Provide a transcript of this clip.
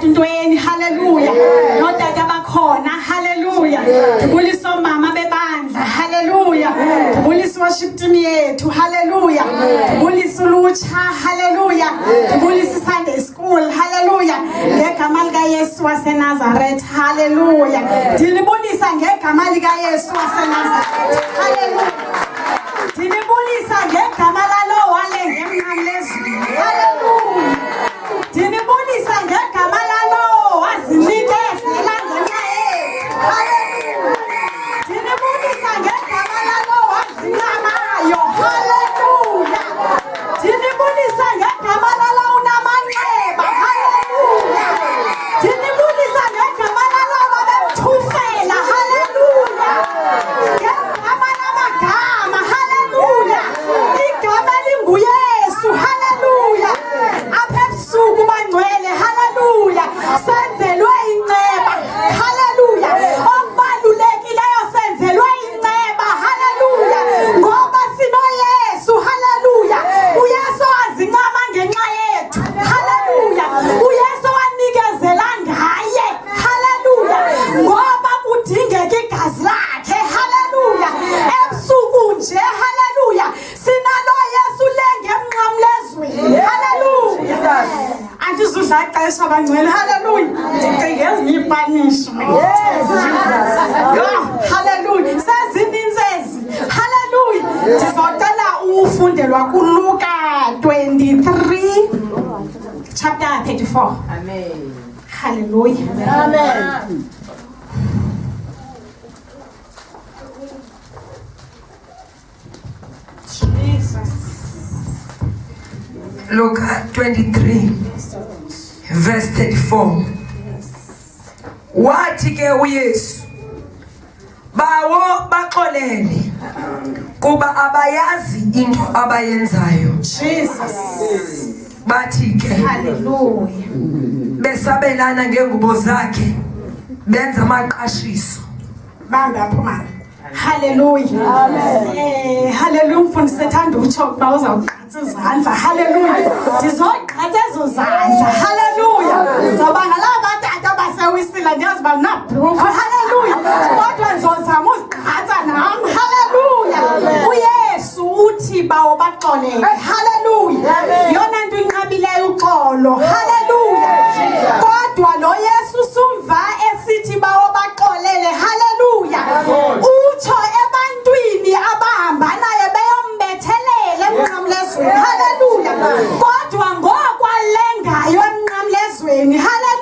ntweni, haleluya. Notata bakhona, haleluya. Ndibulisa omama bebandla, haleluya. Ndibulisa worship team yethu, haleluya. Ndibulisa ulutsha, haleluya. Ndibulisa Sunday school, haleluya. Ngegama likaYesu waseNazaretha, haleluya. Ndinibulisa ngegama likaYesu waseNazaretha, haleluya. Ndinibulisa ngegama lalo walenge emnqamlezweni, haleluya. Ndinibulisa ngegama lalo wazinikeza ngenxa yethu, haleluya. Ndinibulisa ngegama lalo wazincamayo, haleluya. Ndinibulisa ngegama lalo unamanxeba, haleluya. Ndinibulisa ngegama lalo babemthufela, haleluya. Ngegama lamagama, haleluya. Igama linguYesu, haleluya. Apha ebusuku bangcwele, haleluya. Senzelwe inceba, haleluya. Okubalulekileyo senzelwe inceba, haleluya. Ngoba sinoYesu, haleluya. uYesu wazincama ngenxa yethu, haleluya. uYesu wanikezela ngaye, haleluya. Ngoba kudingeka igazi lakhe, haleluya. Ebusuku nje, haleluya. Sinalo Yesu lenge emnqamlezweni, haleluya. Andizudla ixesha bangcwele, haleluya. Ndicinga ezinye iipunishment. Haleluya. Sezininzi ezi, haleluya. Ndizocela ufundelwa kuLuka 23 chapter 34. Amen. Haleluya. Amen. Jesus. Luke 23 verse 34. Wathi ke uYesu, bawo baxolele kuba abayazi into abayenzayo. Jesus. Bathi ke Haleluya. besabelana ngengubo zakhe benza amaqashiso. Bangapho manje. Haleluya. Amen. Haleluya. Mfundisi ethanda utsho ukuba uzawugqatsa izandla. Haleluya. Ndizogqatsa ezo zandla. Haleluya. Zoba ngalaba batata basewisile ndiyazi uba nabhruku. Haleluya. Kodwa ndizozama uzigqatsa nam. Haleluya. uYesu uthi bawo baxolele. Haleluya. Yona nto inqabileyo uxolo. Haleluya. Kodwa lo Yesu sumva esithi bawo baxolele. Haleluya. Utsho ebantwini abahamba naye beyombethelela emnqamlezweni. Haleluya. Kodwa ngokwalengayo emnqamlezweni. Haleluya.